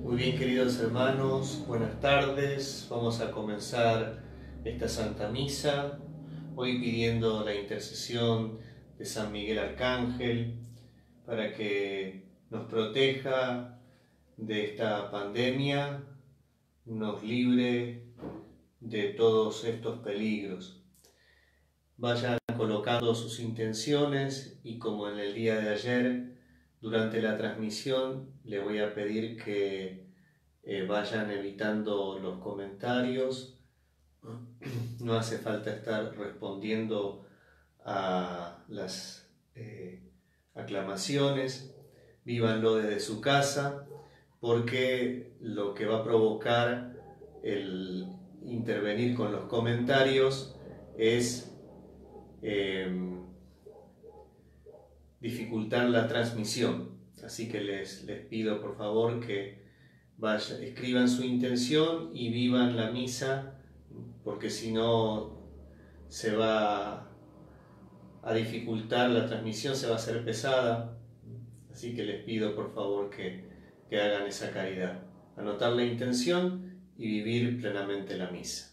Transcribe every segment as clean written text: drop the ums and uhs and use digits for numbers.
Muy bien, queridos hermanos, buenas tardes. Vamos a comenzar esta Santa Misa, hoy pidiendo la intercesión de San Miguel Arcángel para que nos proteja de esta pandemia, nos libre de todos estos peligros. Vayan colocando sus intenciones y, como en el día de ayer, durante la transmisión le voy a pedir que vayan evitando los comentarios. No hace falta estar respondiendo a las aclamaciones. Vívanlo desde su casa, porque lo que va a provocar el intervenir con los comentarios es dificultar la transmisión. Así que les pido por favor que escriban su intención y vivan la misa, porque si no se va a dificultar la transmisión, se va a hacer pesada. Así que les pido por favor que hagan esa caridad, anotar la intención y vivir plenamente la misa.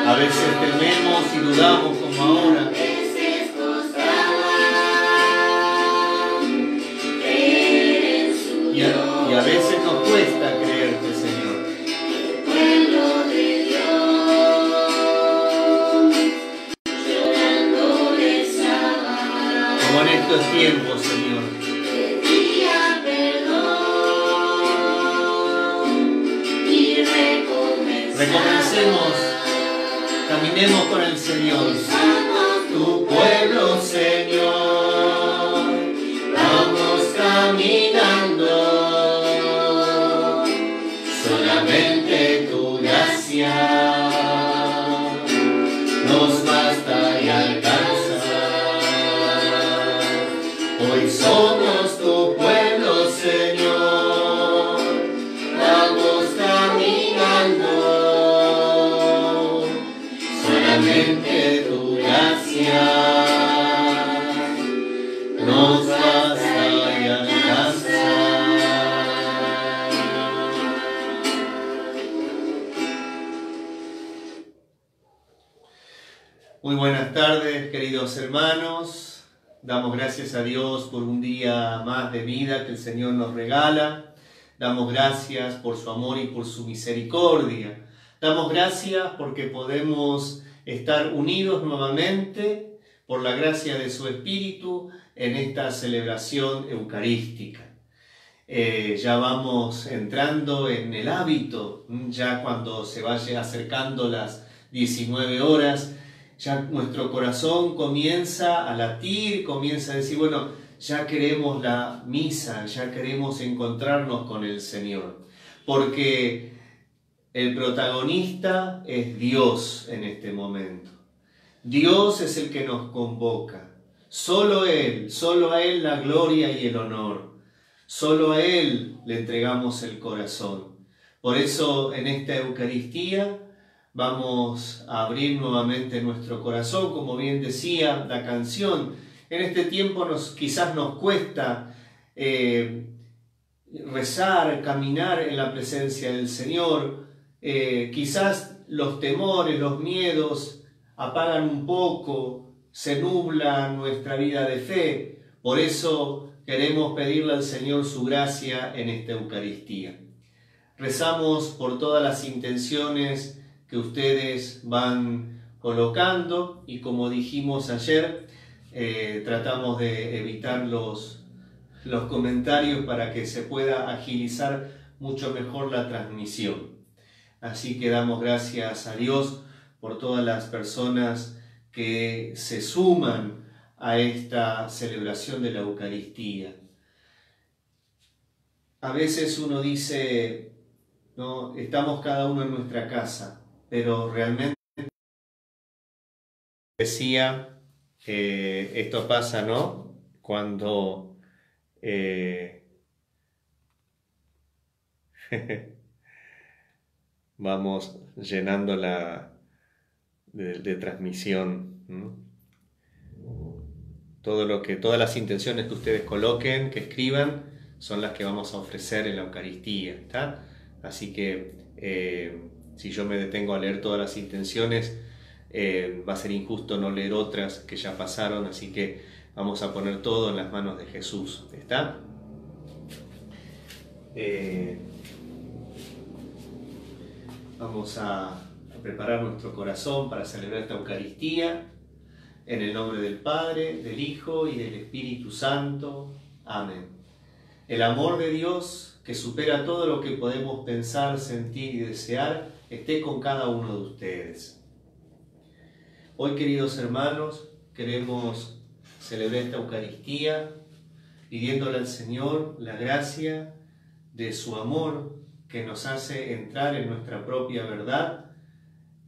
A veces tememos y dudamos como ahora. Y a veces nos cuesta creerte, Señor. Como en estos tiempos, Señor. Recomencemos. Caminemos con el Señor. Tu pueblo, Señor, vamos caminando. Solamente tu gracia nos basta y alcanza. Hoy somos tu pueblo, Señor, vamos caminando. Solamente tu gracia nos basta y alcanza. queridos hermanos, damos gracias a Dios por un día más de vida que el Señor nos regala. Damos gracias por su amor y por su misericordia. Damos gracias porque podemos estar unidos nuevamente por la gracia de su Espíritu en esta celebración eucarística. Ya vamos entrando en el hábito, ya cuando se vaya acercando las 19 horas, ya nuestro corazón comienza a latir, comienza a decir, bueno, ya queremos la misa, ya queremos encontrarnos con el Señor, porque el protagonista es Dios en este momento. Dios es el que nos convoca, solo a Él la gloria y el honor. Solo a Él le entregamos el corazón. Por eso en esta Eucaristía vamos a abrir nuevamente nuestro corazón, como bien decía la canción. En este tiempo quizás nos cuesta rezar, caminar en la presencia del Señor. Quizás los temores, los miedos apagan un poco, se nubla nuestra vida de fe. Por eso queremos pedirle al Señor su gracia en esta Eucaristía. Rezamos por todas las intenciones que ustedes van colocando y, como dijimos ayer, tratamos de evitar los comentarios para que se pueda agilizar mucho mejor la transmisión. Así que damos gracias a Dios por todas las personas que se suman a esta celebración de la Eucaristía. A veces uno dice, ¿no? Estamos cada uno en nuestra casa, pero realmente decía, esto pasa, ¿no? Cuando vamos llenando de transmisión, ¿no? Todas las intenciones que ustedes coloquen, que escriban, son las que vamos a ofrecer en la Eucaristía, ¿está? Así que si yo me detengo a leer todas las intenciones, va a ser injusto no leer otras que ya pasaron, así que vamos a poner todo en las manos de Jesús, ¿está? Vamos a preparar nuestro corazón para celebrar esta Eucaristía. En el nombre del Padre, del Hijo y del Espíritu Santo. Amén. El amor de Dios, que supera todo lo que podemos pensar, sentir y desear, esté con cada uno de ustedes. Hoy, queridos hermanos, queremos celebrar esta Eucaristía pidiéndole al Señor la gracia de su amor que nos hace entrar en nuestra propia verdad,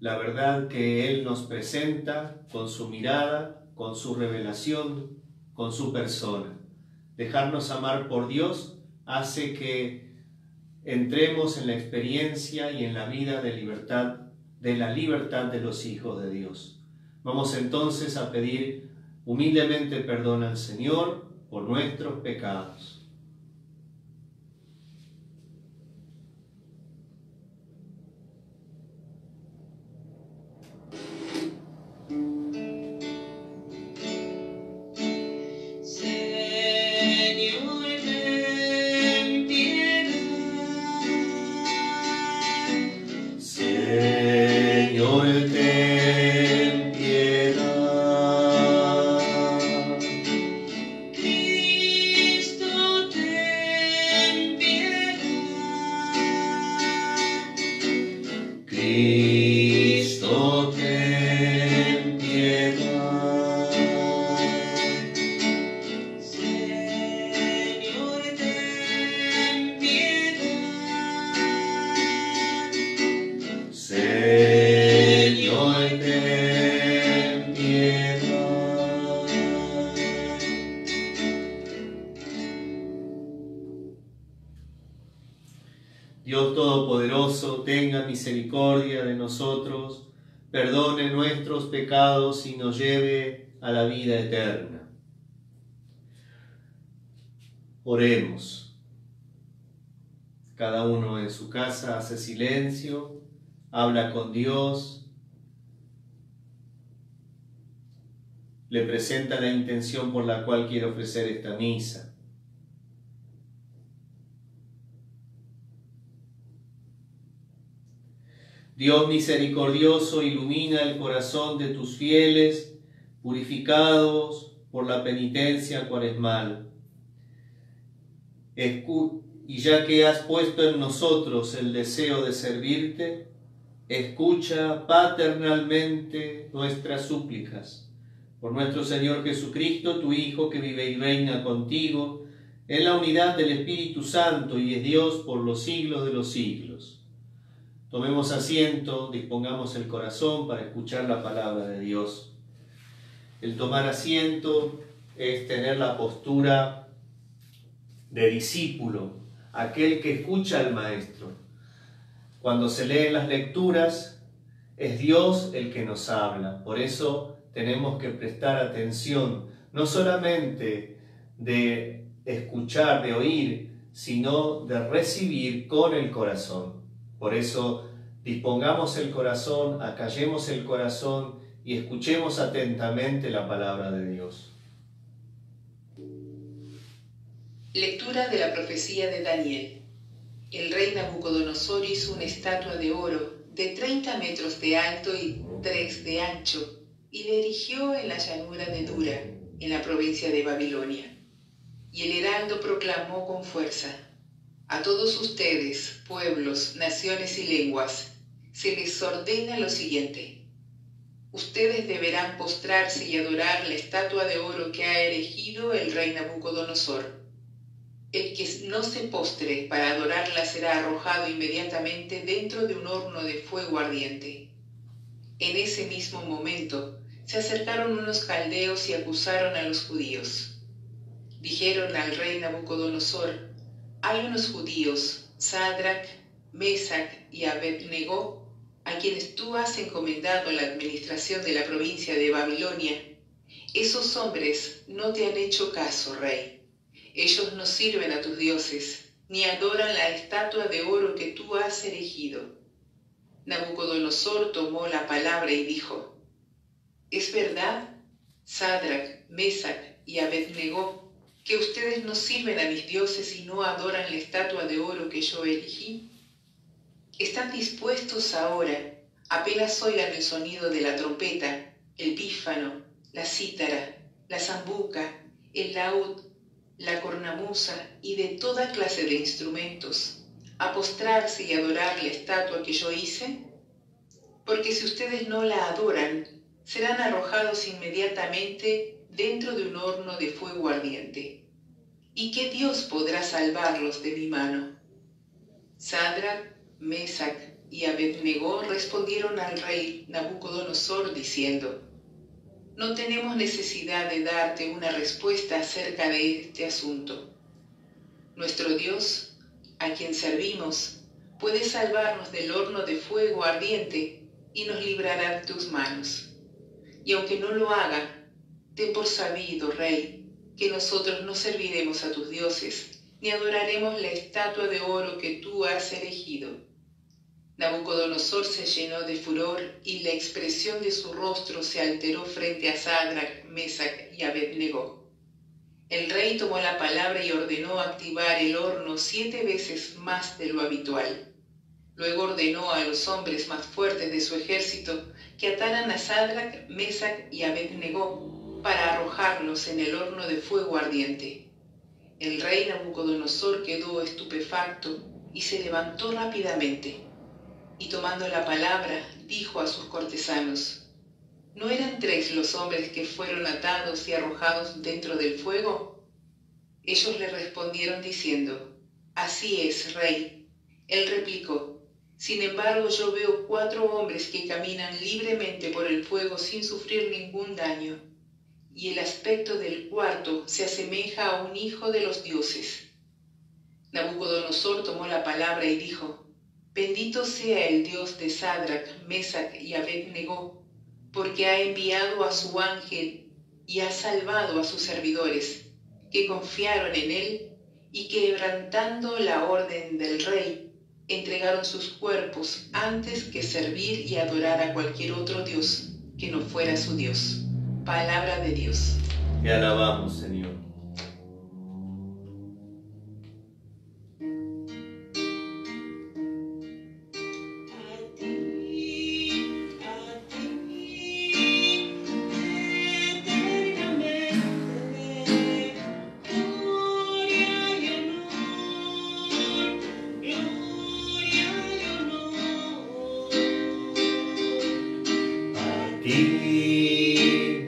la verdad que Él nos presenta con su mirada, con su revelación, con su persona. Dejarnos amar por Dios hace que entremos en la experiencia y en la vida de la libertad de los hijos de Dios. Vamos entonces a pedir humildemente perdón al Señor por nuestros pecados. Dios Todopoderoso, tenga misericordia de nosotros, perdone nuestros pecados y nos lleve a la vida eterna. Oremos. Cada uno en su casa hace silencio, habla con Dios, le presenta la intención por la cual quiere ofrecer esta misa. Dios misericordioso, ilumina el corazón de tus fieles, purificados por la penitencia cuaresmal. Y ya que has puesto en nosotros el deseo de servirte, escucha paternalmente nuestras súplicas. Por nuestro Señor Jesucristo, tu Hijo, que vive y reina contigo, en la unidad del Espíritu Santo y es Dios por los siglos de los siglos. Tomemos asiento, dispongamos el corazón para escuchar la palabra de Dios. El tomar asiento es tener la postura de discípulo, aquel que escucha al Maestro. Cuando se leen las lecturas, es Dios el que nos habla. Por eso tenemos que prestar atención, no solamente de escuchar, de oír, sino de recibir con el corazón. Por eso dispongamos el corazón, acallemos el corazón y escuchemos atentamente la palabra de Dios. Lectura de la profecía de Daniel. El rey Nabucodonosor hizo una estatua de oro de 30 metros de alto y 3 de ancho y la erigió en la llanura de Dura, en la provincia de Babilonia. Y el heraldo proclamó con fuerza: a todos ustedes, pueblos, naciones y lenguas, se les ordena lo siguiente: ustedes deberán postrarse y adorar la estatua de oro que ha erigido el rey Nabucodonosor. El que no se postre para adorarla será arrojado inmediatamente dentro de un horno de fuego ardiente. En ese mismo momento se acercaron unos caldeos y acusaron a los judíos. Dijeron al rey Nabucodonosor: hay unos judíos, Sadrac, Mesac y Abed-Negó, a quienes tú has encomendado la administración de la provincia de Babilonia. Esos hombres no te han hecho caso, rey. Ellos no sirven a tus dioses, ni adoran la estatua de oro que tú has erigido. Nabucodonosor tomó la palabra y dijo: ¿es verdad, Sadrac, Mesac y Abed-Negó, que ustedes no sirven a mis dioses y no adoran la estatua de oro que yo erigí? ¿Están dispuestos ahora, apenas oigan el sonido de la trompeta, el pífano, la cítara, la zambuca, el laúd, la cornamusa y de toda clase de instrumentos, a postrarse y adorar la estatua que yo hice? Porque si ustedes no la adoran, serán arrojados inmediatamente dentro de un horno de fuego ardiente. ¿Y qué Dios podrá salvarlos de mi mano? Sadrac, Mesac y Abed-Negó respondieron al rey Nabucodonosor diciendo: no tenemos necesidad de darte una respuesta acerca de este asunto. Nuestro Dios, a quien servimos, puede salvarnos del horno de fuego ardiente y nos librará de tus manos. Y aunque no lo haga, ten por sabido, rey, que nosotros no serviremos a tus dioses, ni adoraremos la estatua de oro que tú has erigido. Nabucodonosor se llenó de furor y la expresión de su rostro se alteró frente a Sadrac, Mesac y Abed-Negó. El rey tomó la palabra y ordenó activar el horno 7 veces más de lo habitual. Luego ordenó a los hombres más fuertes de su ejército que ataran a Sadrac, Mesac y Abed-Negó para arrojarlos en el horno de fuego ardiente. El rey Nabucodonosor quedó estupefacto y se levantó rápidamente. Y tomando la palabra, dijo a sus cortesanos: ¿no eran 3 los hombres que fueron atados y arrojados dentro del fuego? Ellos le respondieron diciendo: así es, rey. Él replicó: sin embargo, yo veo 4 hombres que caminan libremente por el fuego sin sufrir ningún daño, y el aspecto del cuarto se asemeja a un hijo de los dioses. Nabucodonosor tomó la palabra y dijo: bendito sea el Dios de Sadrac, Mesac y Abed-Negó, porque ha enviado a su ángel y ha salvado a sus servidores, que confiaron en él y que, quebrantando la orden del rey, entregaron sus cuerpos antes que servir y adorar a cualquier otro Dios que no fuera su Dios. Palabra de Dios. Te alabamos, Señor.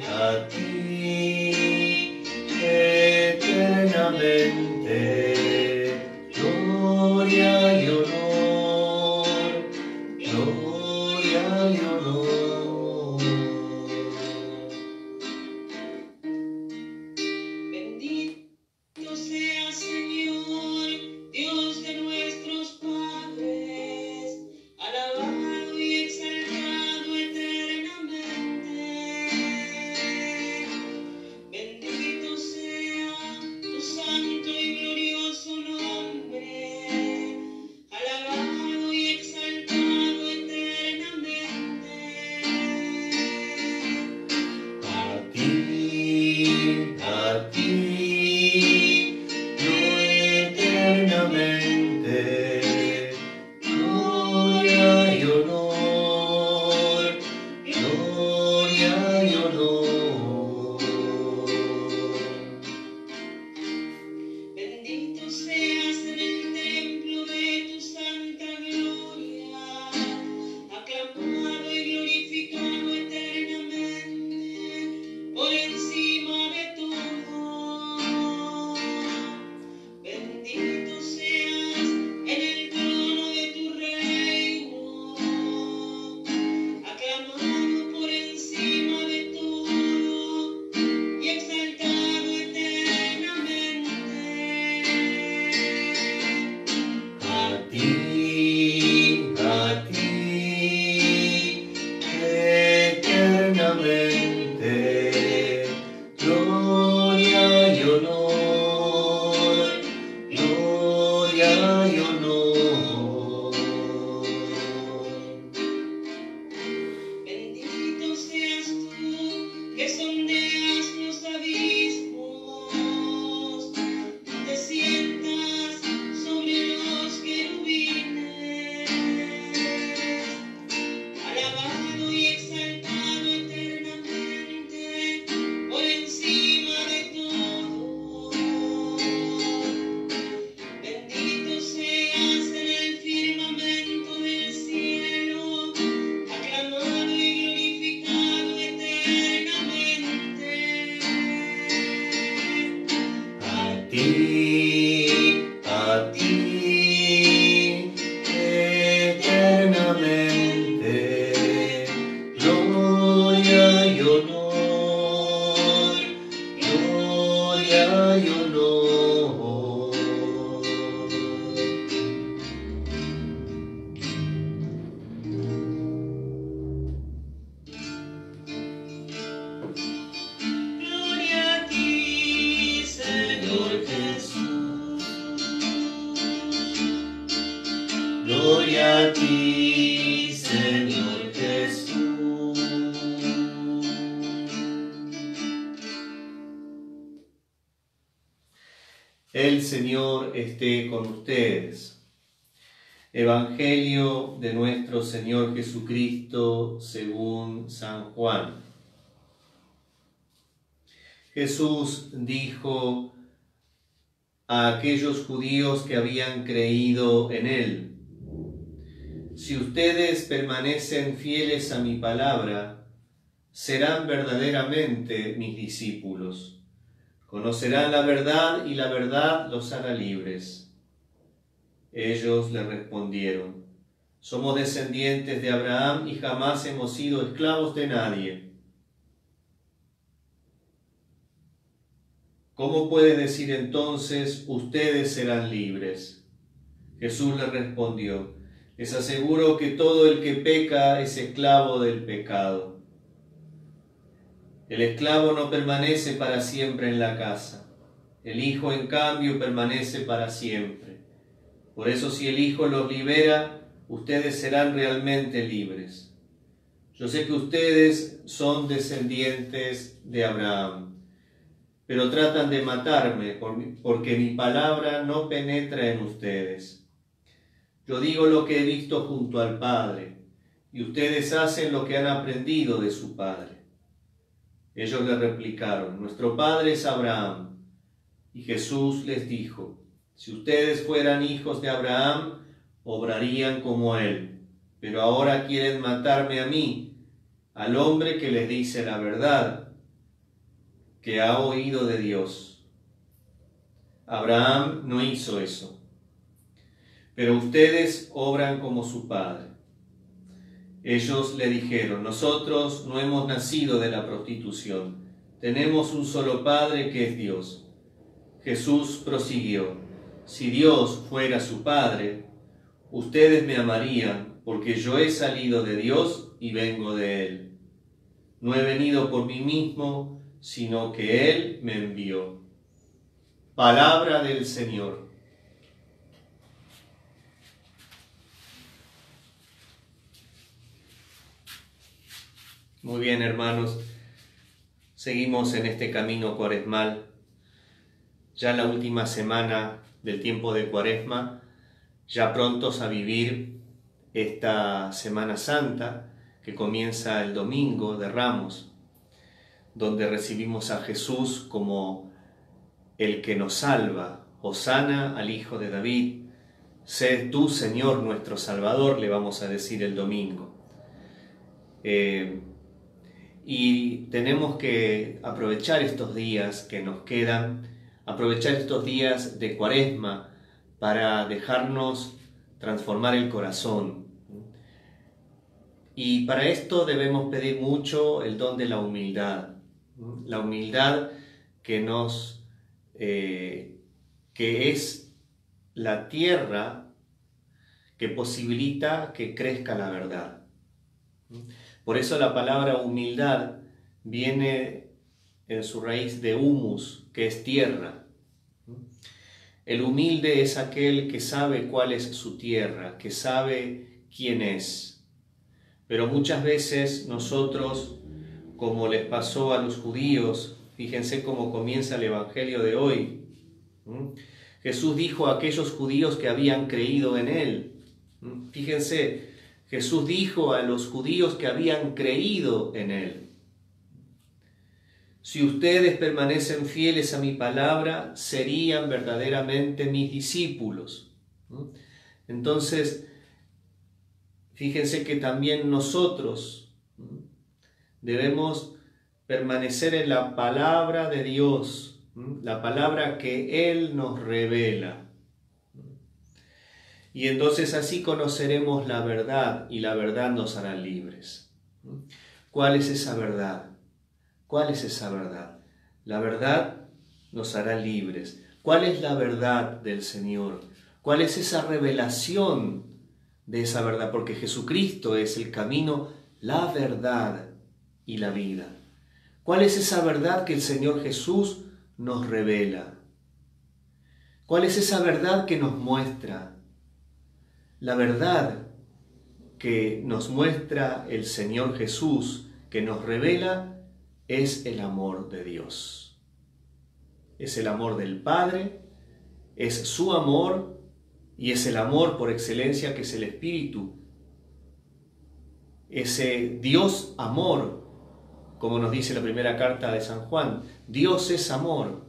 A ti, eternamente, gloria y honor, gloria y honor. Bendito sea, Señor, Dios de nuestros padres, alabado y exaltado eternamente. Bendito sea tu santo y glorioso nombre, alabado y exaltado eternamente. A ti, yo eternamente, gloria y honor, gloria y honor. Bendito seas en el templo de tu santa gloria, aclamado y glorificado eternamente, por encima de todo. Bendito seas en el trono de tu reino, aclamado por encima de todo y exaltado eternamente. A ti, eternamente, gloria y honor, gloria y honor. Bendito seas tú que sondeas los abismos, te sientas sobre los querubines, alabado y exaltado eternamente, por encima de todo. Bendito seas en el firmamento del cielo, aclamado y glorificado eternamente. A ti, eternamente, gloria y honor, gloria y honor. Gloria a ti, Señor Jesús. Gloria a ti, Señor Jesús. El Señor esté con ustedes. Evangelio de nuestro Señor Jesucristo según San Juan. Jesús dijo a aquellos judíos que habían creído en Él: si ustedes permanecen fieles a mi palabra, serán verdaderamente mis discípulos. Conocerán la verdad y la verdad los hará libres. Ellos le respondieron: somos descendientes de Abraham y jamás hemos sido esclavos de nadie. ¿Cómo puede decir entonces, ustedes serán libres? Jesús le respondió: les aseguro que todo el que peca es esclavo del pecado. El esclavo no permanece para siempre en la casa. El Hijo, en cambio, permanece para siempre. Por eso, si el Hijo los libera, ustedes serán realmente libres. Yo sé que ustedes son descendientes de Abraham, pero tratan de matarme porque mi palabra no penetra en ustedes. Yo digo lo que he visto junto al Padre, y ustedes hacen lo que han aprendido de su padre. Ellos le replicaron: nuestro padre es Abraham. Y Jesús les dijo: si ustedes fueran hijos de Abraham, obrarían como él. Pero ahora quieren matarme a mí, al hombre que les dice la verdad, que ha oído de Dios. Abraham no hizo eso, pero ustedes obran como su padre. Ellos le dijeron: nosotros no hemos nacido de la prostitución, tenemos un solo Padre que es Dios. Jesús prosiguió: si Dios fuera su Padre, ustedes me amarían, porque yo he salido de Dios y vengo de Él. No he venido por mí mismo, sino que Él me envió. Palabra del Señor. Muy bien, hermanos, seguimos en este camino cuaresmal. Ya la última semana del tiempo de Cuaresma, ya prontos a vivir esta Semana Santa que comienza el domingo de Ramos, donde recibimos a Jesús como el que nos salva. Hosana al Hijo de David, sé tú, Señor, nuestro Salvador, le vamos a decir el domingo. Y tenemos que aprovechar estos días que nos quedan, aprovechar estos días de Cuaresma para dejarnos transformar el corazón. Y para esto debemos pedir mucho el don de la humildad que es la tierra que posibilita que crezca la verdad. Por eso la palabra humildad viene en su raíz de humus, que es tierra. El humilde es aquel que sabe cuál es su tierra, que sabe quién es. Pero muchas veces nosotros, como les pasó a los judíos, fíjense cómo comienza el Evangelio de hoy. Jesús dijo a aquellos judíos que habían creído en Él. Fíjense, Jesús dijo a los judíos que habían creído en Él: si ustedes permanecen fieles a mi palabra, serían verdaderamente mis discípulos. Entonces, fíjense que también nosotros debemos permanecer en la palabra de Dios, la palabra que Él nos revela. Y entonces así conoceremos la verdad y la verdad nos hará libres. ¿Cuál es esa verdad? ¿Cuál es esa verdad? La verdad nos hará libres. ¿Cuál es la verdad del Señor? ¿Cuál es esa revelación de esa verdad? Porque Jesucristo es el camino, la verdad y la vida. ¿Cuál es esa verdad que el Señor Jesús nos revela? ¿Cuál es esa verdad que nos muestra? La verdad que nos muestra el Señor Jesús, que nos revela, es el amor de Dios. Es el amor del Padre, es su amor y es el amor por excelencia que es el Espíritu. Ese Dios amor, como nos dice la primera carta de San Juan, Dios es amor.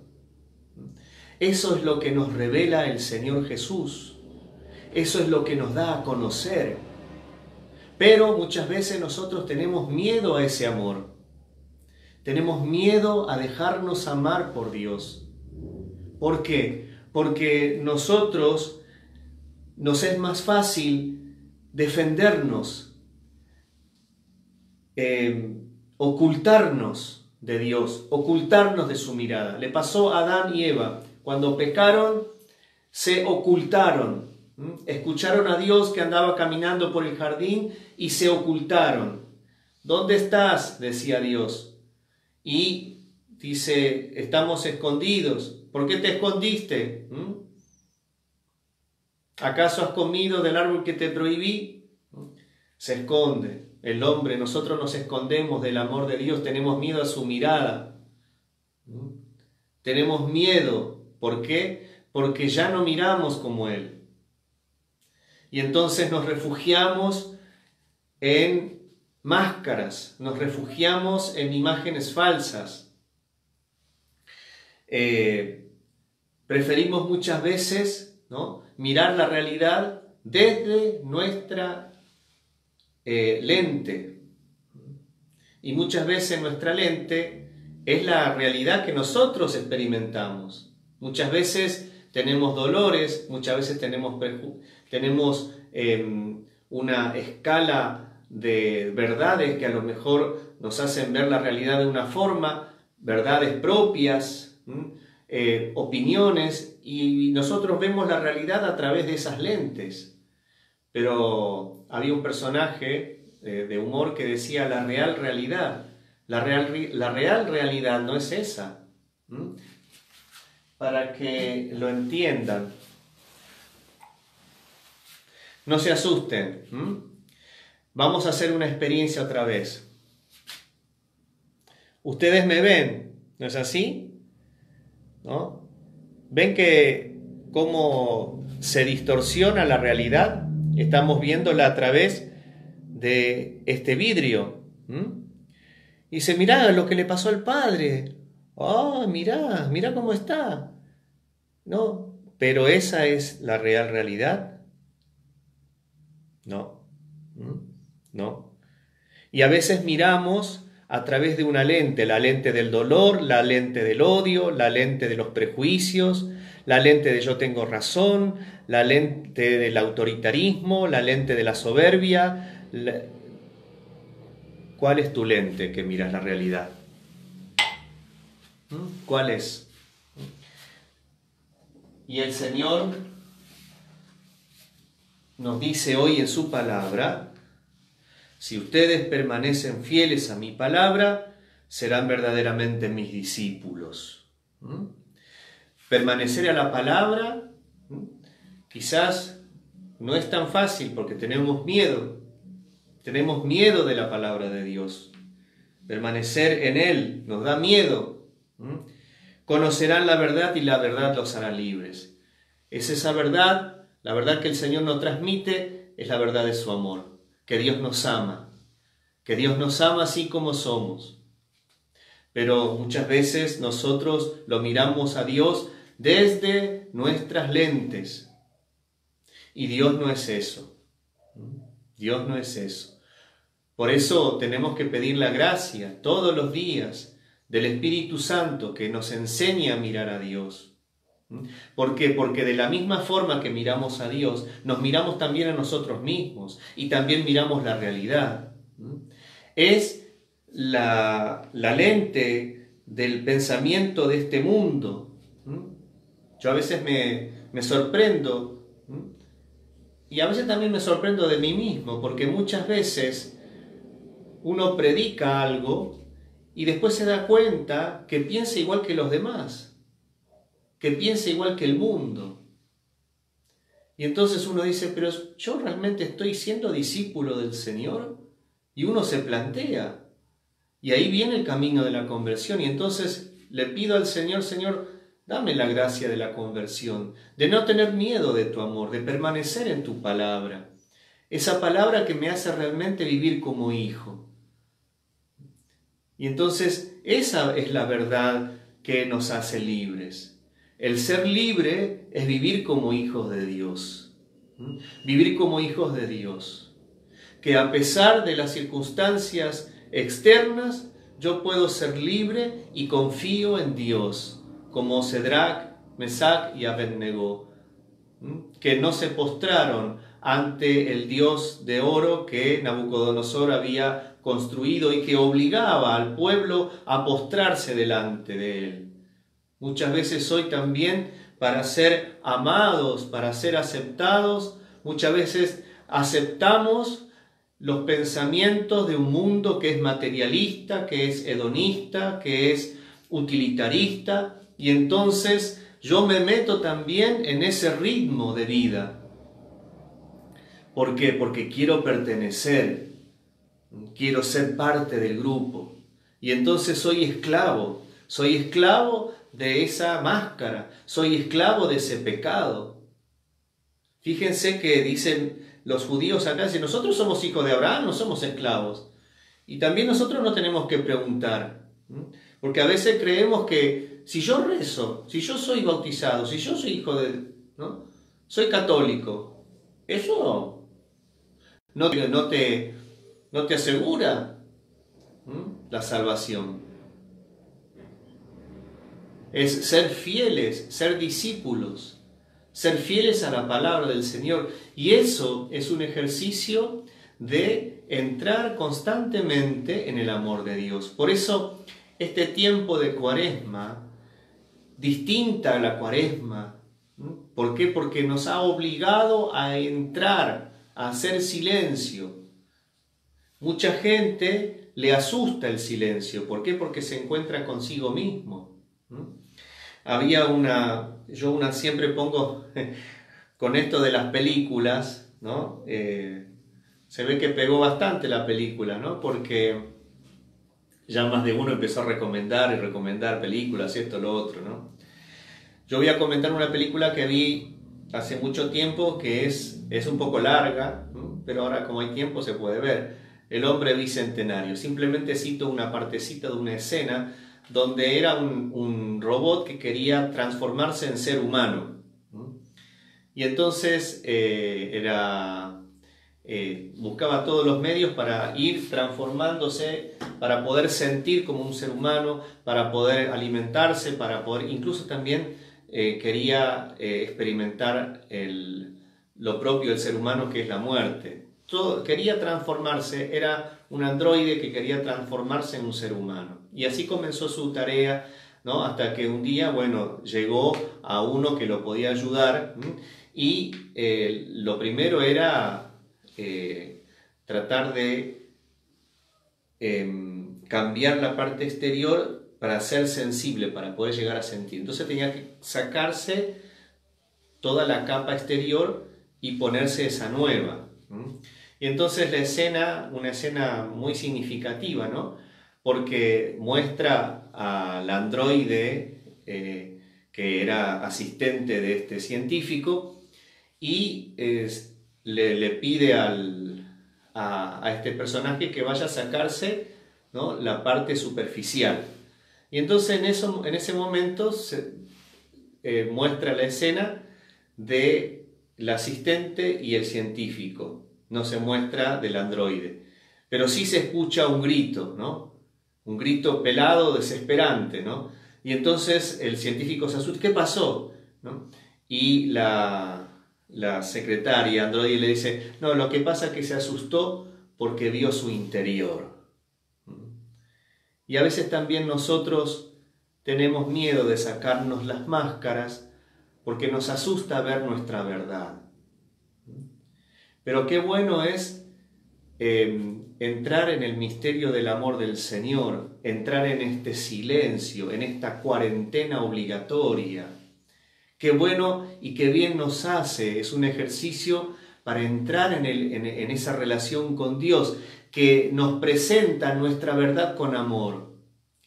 Eso es lo que nos revela el Señor Jesús. Eso es lo que nos da a conocer. Pero muchas veces nosotros tenemos miedo a ese amor. Tenemos miedo a dejarnos amar por Dios. ¿Por qué? Porque nosotros nos es más fácil defendernos, ocultarnos de Dios, ocultarnos de su mirada. Le pasó a Adán y Eva. Cuando pecaron, se ocultaron. Escucharon a Dios que andaba caminando por el jardín y se ocultaron. ¿Dónde estás?, decía Dios. Y dice: estamos escondidos. ¿Por qué te escondiste? ¿Acaso has comido del árbol que te prohibí? Se esconde. el hombre, nosotros nos escondemos del amor de Dios, tenemos miedo a su mirada. Tenemos miedo. ¿Por qué? Porque ya no miramos como Él. Y entonces nos refugiamos en máscaras, nos refugiamos en imágenes falsas. Preferimos muchas veces, ¿no?, mirar la realidad desde nuestra lente. Y muchas veces nuestra lente es la realidad que nosotros experimentamos. Muchas veces tenemos dolores, muchas veces tenemos una escala de verdades que a lo mejor nos hacen ver la realidad de una forma, verdades propias, opiniones, y nosotros vemos la realidad a través de esas lentes. Pero había un personaje de humor que decía la real realidad. La real realidad no es esa. Para que lo entiendan. No se asusten. Vamos a hacer una experiencia otra vez. Ustedes me ven, ¿no es así? ¿No? ¿Ven que cómo se distorsiona la realidad? Estamos viéndola a través de este vidrio. Y dice, mirá lo que le pasó al padre. Oh, mirá cómo está. No, pero esa es la real realidad. No. Y a veces miramos a través de una lente, la lente del dolor, la lente del odio, la lente de los prejuicios, la lente de yo tengo razón, la lente del autoritarismo, la lente de la soberbia. ¿Cuál es tu lente que miras la realidad? ¿Cuál es? Y el Señor nos dice hoy en su palabra, si ustedes permanecen fieles a mi palabra, serán verdaderamente mis discípulos. Permanecer a la palabra quizás no es tan fácil porque tenemos miedo de la palabra de Dios. Permanecer en Él nos da miedo. Conocerán la verdad y la verdad los hará libres. Es esa verdad, la verdad que el Señor nos transmite, es la verdad de su amor. Que Dios nos ama así como somos. Pero muchas veces nosotros lo miramos a Dios desde nuestras lentes. Y Dios no es eso. Dios no es eso. Por eso tenemos que pedir la gracia todos los días del Espíritu Santo que nos enseñe a mirar a Dios. ¿Por qué? Porque de la misma forma que miramos a Dios, nos miramos también a nosotros mismos y también miramos la realidad. Es la lente del pensamiento de este mundo. Yo a veces me sorprendo y a veces también me sorprendo de mí mismo, porque muchas veces uno predica algo y después se da cuenta que piensa igual que los demás, que piensa igual que el mundo. Y entonces uno dice, pero ¿yo realmente estoy siendo discípulo del Señor? Y uno se plantea. Y ahí viene el camino de la conversión. Y entonces le pido al Señor, Señor, dame la gracia de la conversión, de no tener miedo de tu amor, de permanecer en tu palabra. Esa palabra que me hace realmente vivir como hijo. Y entonces esa es la verdad que nos hace libres. El ser libre es vivir como hijos de Dios. Vivir como hijos de Dios. Que a pesar de las circunstancias externas, yo puedo ser libre y confío en Dios, como Sadrach, Mesach y Abednego, que no se postraron ante el Dios de oro que Nabucodonosor había construido y que obligaba al pueblo a postrarse delante de él. Muchas veces hoy también, para ser amados, para ser aceptados, muchas veces aceptamos los pensamientos de un mundo que es materialista, que es hedonista, que es utilitarista, y entonces yo me meto también en ese ritmo de vida. ¿Por qué? Porque quiero pertenecer. quiero ser parte del grupo. Y entonces soy esclavo de esa máscara, soy esclavo de ese pecado. Fíjense que dicen los judíos acá, si nosotros somos hijos de Abraham, no somos esclavos. Y también nosotros nos tenemos que preguntar, porque a veces creemos que si yo rezo, si yo soy bautizado, si yo soy hijo de, ¿no? Soy católico, eso no te asegura la salvación. Es ser fieles, ser discípulos, ser fieles a la palabra del Señor. Y eso es un ejercicio de entrar constantemente en el amor de Dios. Por eso este tiempo de Cuaresma, distinta a la Cuaresma, ¿por qué? Porque nos ha obligado a entrar, a hacer silencio. Mucha gente le asusta el silencio. ¿Por qué? Porque se encuentra consigo mismo. Yo siempre pongo con esto de las películas, ¿no? Se ve que pegó bastante la película, ¿no? Porque ya más de uno empezó a recomendar películas, esto, lo otro, ¿no? Yo voy a comentar una película que vi hace mucho tiempo, que es un poco larga, ¿no? Pero ahora como hay tiempo se puede ver. El hombre bicentenario. Simplemente cito una partecita de una escena donde era un robot que quería transformarse en ser humano. Y entonces buscaba todos los medios para ir transformándose, para poder sentir como un ser humano, para poder alimentarse, para poder, incluso también quería experimentar lo propio del ser humano, que es la muerte. Quería transformarse, era un androide que quería transformarse en un ser humano. Y así comenzó su tarea, ¿no? Hasta que un día, bueno, llegó a uno que lo podía ayudar, y lo primero era tratar de cambiar la parte exterior para ser sensible, para poder llegar a sentir. Entonces tenía que sacarse toda la capa exterior y ponerse esa nueva. Y entonces una escena muy significativa, ¿no? Porque muestra al androide que era asistente de este científico y le pide a este personaje que vaya a sacarse, ¿no? La parte superficial. Y entonces en ese momento se muestra la escena del asistente y el científico. No se muestra del androide, pero sí se escucha un grito, ¿no? Un grito pelado, desesperante, ¿no? Y entonces el científico se asusta. ¿Qué pasó? ¿No? Y la secretaria androide le dice, no, lo que pasa es que se asustó porque vio su interior. Y a veces también nosotros tenemos miedo de sacarnos las máscaras porque nos asusta ver nuestra verdad. Pero qué bueno es entrar en el misterio del amor del Señor, entrar en este silencio, en esta cuarentena obligatoria. Qué bueno y qué bien nos hace, es un ejercicio para entrar en esa relación con Dios, que nos presenta nuestra verdad con amor.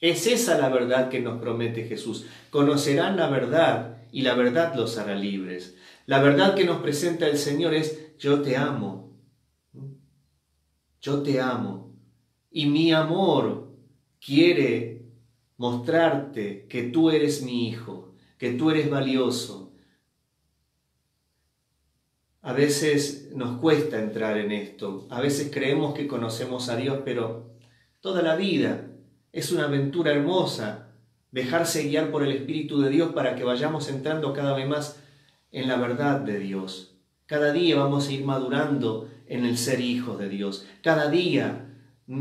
Es esa la verdad que nos promete Jesús. Conocerán la verdad y la verdad los hará libres. La verdad que nos presenta el Señor es: yo te amo, yo te amo, y mi amor quiere mostrarte que tú eres mi hijo, que tú eres valioso. A veces nos cuesta entrar en esto, a veces creemos que conocemos a Dios, pero toda la vida es una aventura hermosa, dejarse guiar por el Espíritu de Dios para que vayamos entrando cada vez más en la verdad de Dios. Cada día vamos a ir madurando en el ser hijos de Dios. Cada día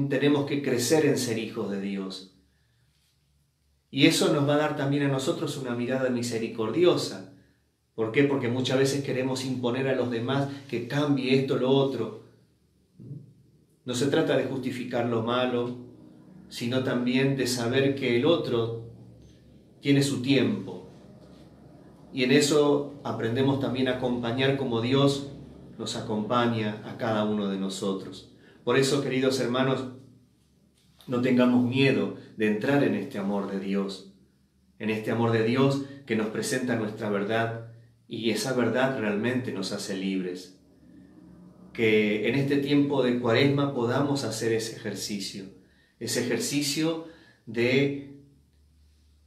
tenemos que crecer en ser hijos de Dios. Y eso nos va a dar también a nosotros una mirada misericordiosa. ¿Por qué? Porque muchas veces queremos imponer a los demás que cambie esto, lo otro. No se trata de justificar lo malo, sino también de saber que el otro tiene su tiempo. Y en eso aprendemos también a acompañar como Dios nos acompaña a cada uno de nosotros. Por eso, queridos hermanos, no tengamos miedo de entrar en este amor de Dios, en este amor de Dios que nos presenta nuestra verdad, y esa verdad realmente nos hace libres. Que en este tiempo de Cuaresma podamos hacer ese ejercicio de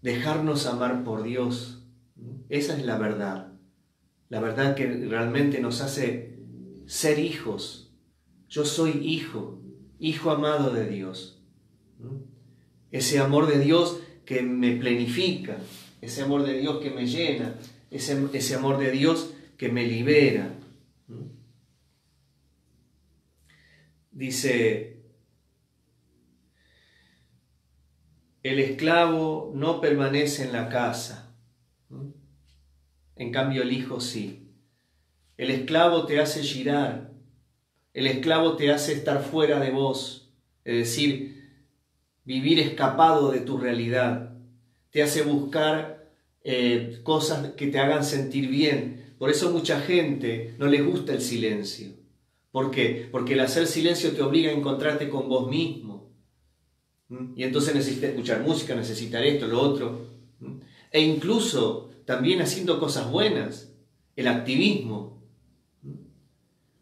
dejarnos amar por Dios. Esa es la verdad que realmente nos hace ser hijos. Yo soy hijo amado de Dios. Ese amor de Dios que me plenifica, ese amor de Dios que me llena, ese amor de Dios que me libera. Dice, el esclavo no permanece en la casa, en cambio el hijo sí. El esclavo te hace girar, el esclavo te hace estar fuera de vos, es decir, vivir escapado de tu realidad, te hace buscar cosas que te hagan sentir bien. Por eso mucha gente no les gusta el silencio. ¿Por qué? Porque el hacer silencio te obliga a encontrarte con vos mismo. Y entonces necesitas escuchar música, necesitar esto, lo otro. E incluso también haciendo cosas buenas, el activismo.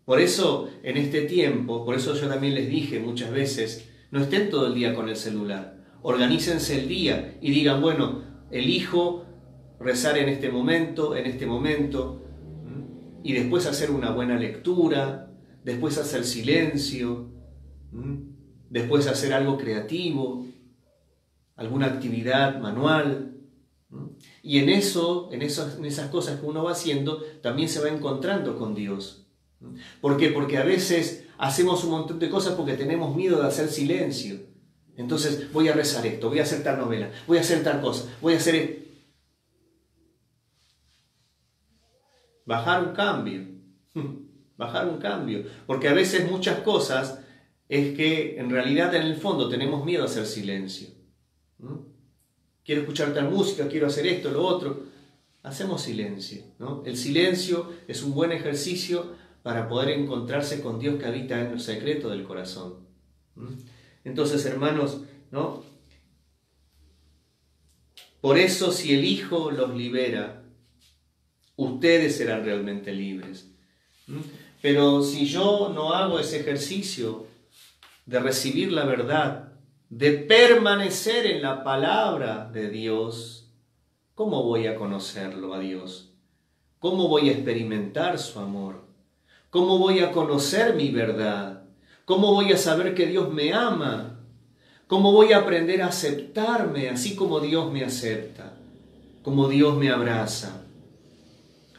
Por eso en este tiempo, por eso yo también les dije muchas veces, no estén todo el día con el celular. Organícense el día y digan, bueno, elijo rezar en este momento, y después hacer una buena lectura, después hacer silencio, después hacer algo creativo, alguna actividad manual. Y en esas cosas que uno va haciendo, también se va encontrando con Dios. ¿Por qué? Porque a veces hacemos un montón de cosas porque tenemos miedo de hacer silencio. Entonces voy a rezar esto, voy a hacer tal novela, voy a hacer tal cosa, voy a hacer... Bajar un cambio. Porque a veces muchas cosas es que en realidad en el fondo tenemos miedo a hacer silencio. Quiero escuchar tal música, quiero hacer esto, lo otro. Hacemos silencio, ¿no? El silencio es un buen ejercicio para poder encontrarse con Dios que habita en el secreto del corazón. Entonces, hermanos, ¿no? Por eso, si el Hijo los libera, ustedes serán realmente libres. Pero si yo no hago ese ejercicio de recibir la verdad, de permanecer en la palabra de Dios, ¿cómo voy a conocerlo a Dios? ¿Cómo voy a experimentar su amor? ¿Cómo voy a conocer mi verdad? ¿Cómo voy a saber que Dios me ama? ¿Cómo voy a aprender a aceptarme así como Dios me acepta? Como Dios me abraza.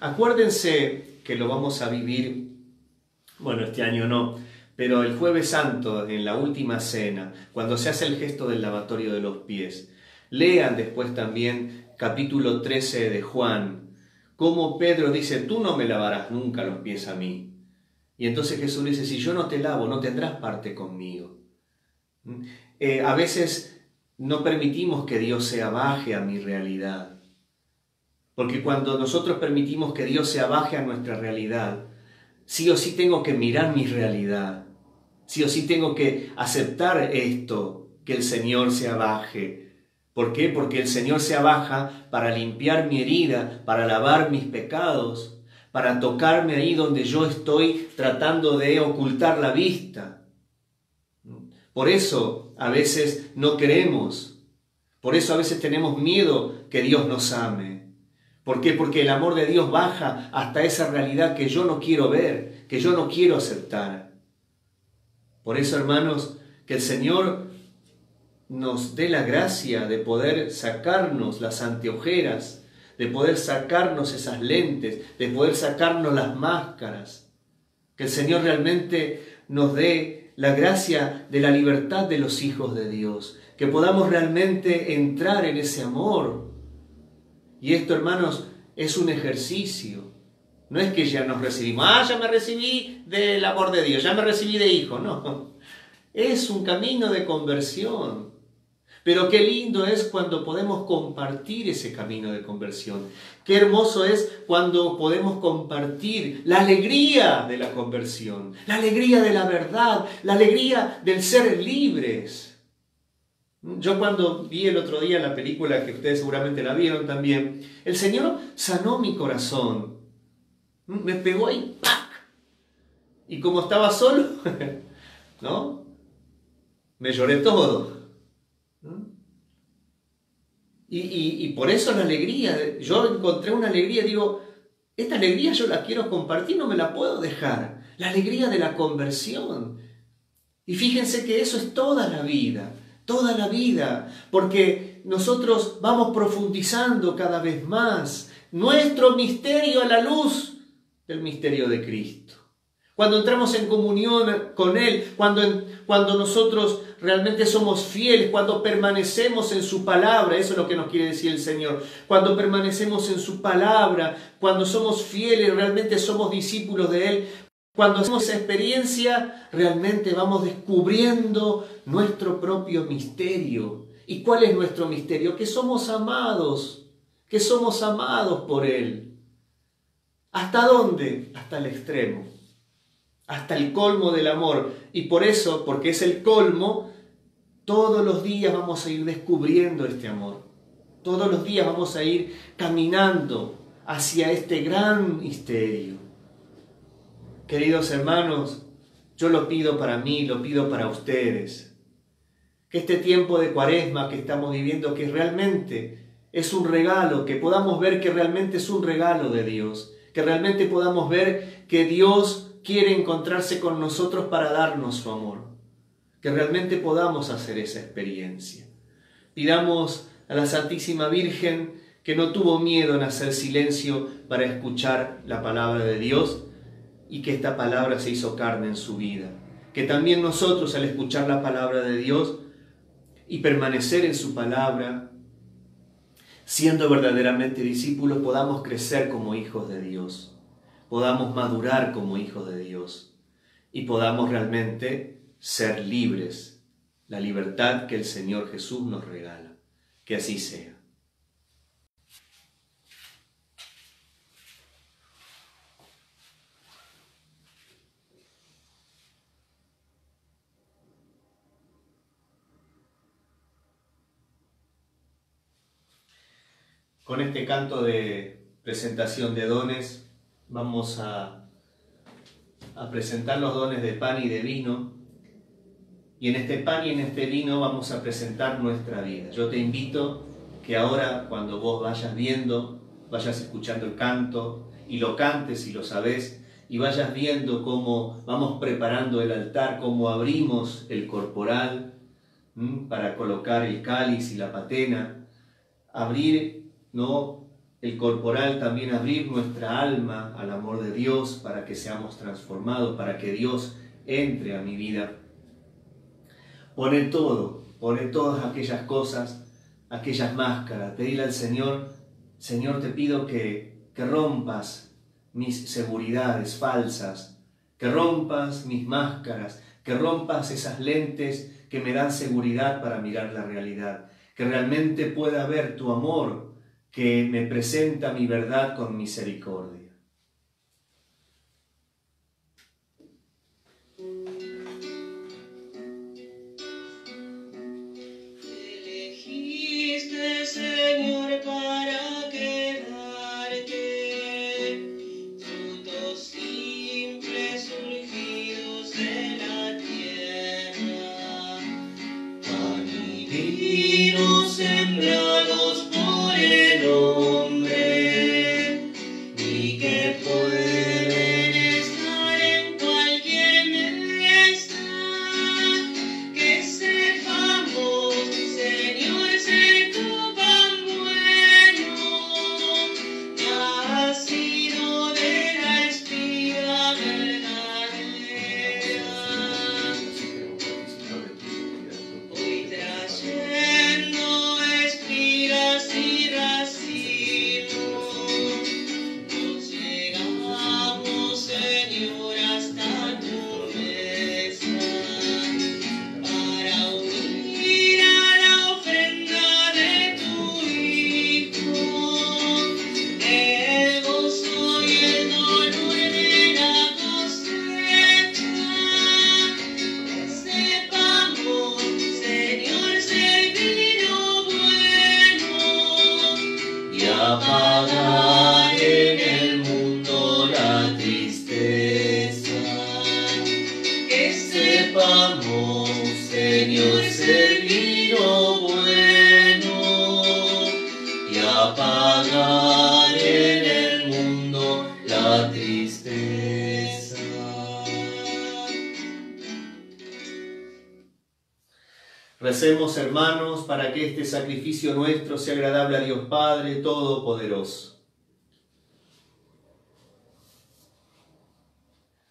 Acuérdense que lo vamos a vivir, bueno, este año no, pero el Jueves Santo, en la última cena, cuando se hace el gesto del lavatorio de los pies. Lean después también capítulo 13 de Juan, cómo Pedro dice, tú no me lavarás nunca los pies a mí. Y entonces Jesús dice, si yo no te lavo, no tendrás parte conmigo. A veces no permitimos que Dios se abaje a mi realidad. Porque cuando nosotros permitimos que Dios se abaje a nuestra realidad, sí o sí tengo que mirar mi realidad. Sí o sí tengo que aceptar esto, que el Señor se abaje. ¿Por qué? Porque el Señor se abaja para limpiar mi herida, para lavar mis pecados, para tocarme ahí donde yo estoy tratando de ocultar la vista. Por eso a veces no queremos, por eso a veces tenemos miedo que Dios nos ame. ¿Por qué? Porque el amor de Dios baja hasta esa realidad que yo no quiero ver, que yo no quiero aceptar. Por eso, hermanos, que el Señor nos dé la gracia de poder sacarnos las anteojeras, de poder sacarnos esas lentes, de poder sacarnos las máscaras. Que el Señor realmente nos dé la gracia de la libertad de los hijos de Dios, que podamos realmente entrar en ese amor. Y esto, hermanos, es un ejercicio. No es que ya nos recibimos, ya me recibí del amor de Dios, ya me recibí de hijo. No, es un camino de conversión. Pero qué lindo es cuando podemos compartir ese camino de conversión. Qué hermoso es cuando podemos compartir la alegría de la conversión, la alegría de la verdad, la alegría del ser libres. Yo cuando vi el otro día la película, que ustedes seguramente la vieron también, el Señor sanó mi corazón. Me pegó ahí, ¡pac! Y como estaba solo, ¿no? Me lloré todo. Y por eso la alegría, yo encontré una alegría, digo, esta alegría yo la quiero compartir, no me la puedo dejar. La alegría de la conversión. Y fíjense que eso es toda la vida, porque nosotros vamos profundizando cada vez más nuestro misterio a la luz del misterio de Cristo. Cuando entramos en comunión con Él, cuando nosotros realmente somos fieles, cuando permanecemos en su palabra, eso es lo que nos quiere decir el Señor. Cuando permanecemos en su palabra, cuando somos fieles, realmente somos discípulos de Él. Cuando hacemos esa experiencia, realmente vamos descubriendo nuestro propio misterio. ¿Y cuál es nuestro misterio? Que somos amados por Él. ¿Hasta dónde? Hasta el extremo. Hasta el colmo del amor. Y por eso, porque es el colmo, todos los días vamos a ir descubriendo este amor. Todos los días vamos a ir caminando hacia este gran misterio. Queridos hermanos, yo lo pido para mí, lo pido para ustedes. Que este tiempo de Cuaresma que estamos viviendo, que realmente es un regalo, que podamos ver que realmente es un regalo de Dios. Que realmente podamos ver que Dios quiere encontrarse con nosotros para darnos su amor. Que realmente podamos hacer esa experiencia. Pidamos a la Santísima Virgen, que no tuvo miedo en hacer silencio para escuchar la palabra de Dios, y que esta palabra se hizo carne en su vida. Que también nosotros, al escuchar la palabra de Dios y permanecer en su palabra, siendo verdaderamente discípulos, podamos crecer como hijos de Dios, podamos madurar como hijos de Dios y podamos realmente ser libres, la libertad que el Señor Jesús nos regala. Que así sea. Con este canto de presentación de dones vamos a presentar los dones de pan y de vino, y en este pan y en este vino vamos a presentar nuestra vida. Yo te invito que ahora, cuando vos vayas viendo, vayas escuchando el canto y lo cantes si lo sabés, y vayas viendo cómo vamos preparando el altar, cómo abrimos el corporal para colocar el cáliz y la patena, abrir el corporal, también abrir nuestra alma al amor de Dios para que seamos transformados, para que Dios entre a mi vida. Pone todas aquellas cosas, aquellas máscaras. Pedile al Señor, Señor, te pido que rompas mis seguridades falsas, que rompas mis máscaras, que rompas esas lentes que me dan seguridad para mirar la realidad, que realmente pueda ver tu amor, que me presenta mi verdad con misericordia. Elegiste, Señor, para quedarte, frutos simples surgidos de la tierra, pan y vino sembrados por el hombre, y que Recemos, hermanos, para que este sacrificio nuestro sea agradable a Dios Padre Todopoderoso.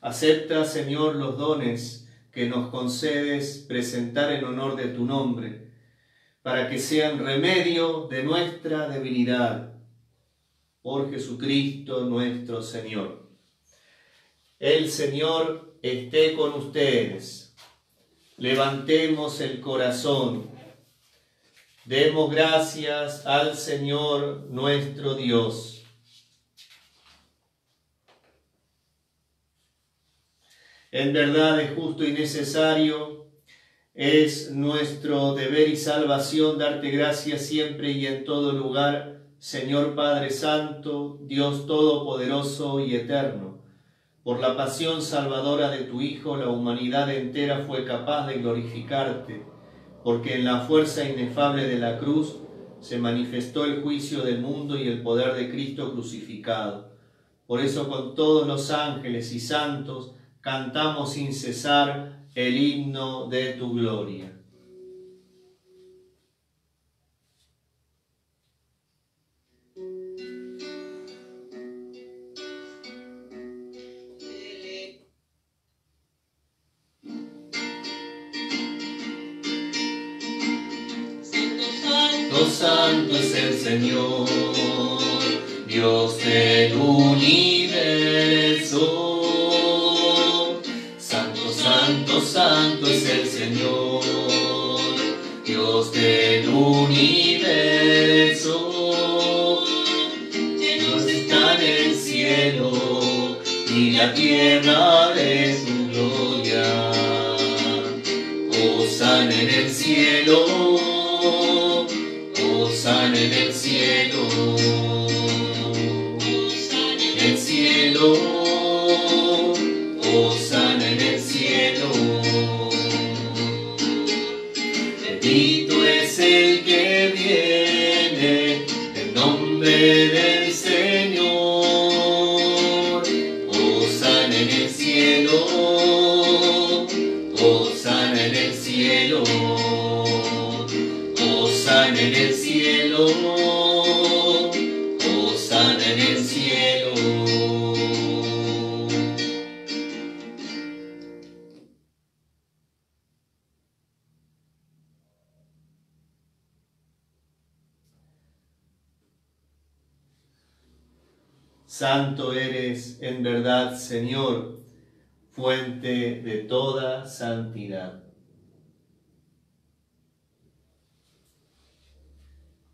Acepta, Señor, los dones que nos concedes presentar en honor de tu nombre, para que sean remedio de nuestra debilidad. Por Jesucristo nuestro Señor. El Señor esté con ustedes. Levantemos el corazón. Demos gracias al Señor nuestro Dios. En verdad es justo y necesario, es nuestro deber y salvación darte gracias siempre y en todo lugar, Señor Padre Santo, Dios Todopoderoso y Eterno. Por la pasión salvadora de tu Hijo, la humanidad entera fue capaz de glorificarte, porque en la fuerza inefable de la cruz se manifestó el juicio del mundo y el poder de Cristo crucificado. Por eso con todos los ángeles y santos cantamos sin cesar el himno de tu gloria. Santo es el Señor, Dios del universo. Santo, santo, santo es el Señor, Dios del universo. Dios está en el cielo y la tierra de su gloria. Hosana en el cielo. Hosana en el cielo, Hosana en el cielo. Bendito es el que viene en nombre del Señor. Hosana en el cielo, Hosana en el cielo. Hosana en el cielo, Hosana en el cielo. Santo eres en verdad, Señor, fuente de toda santidad.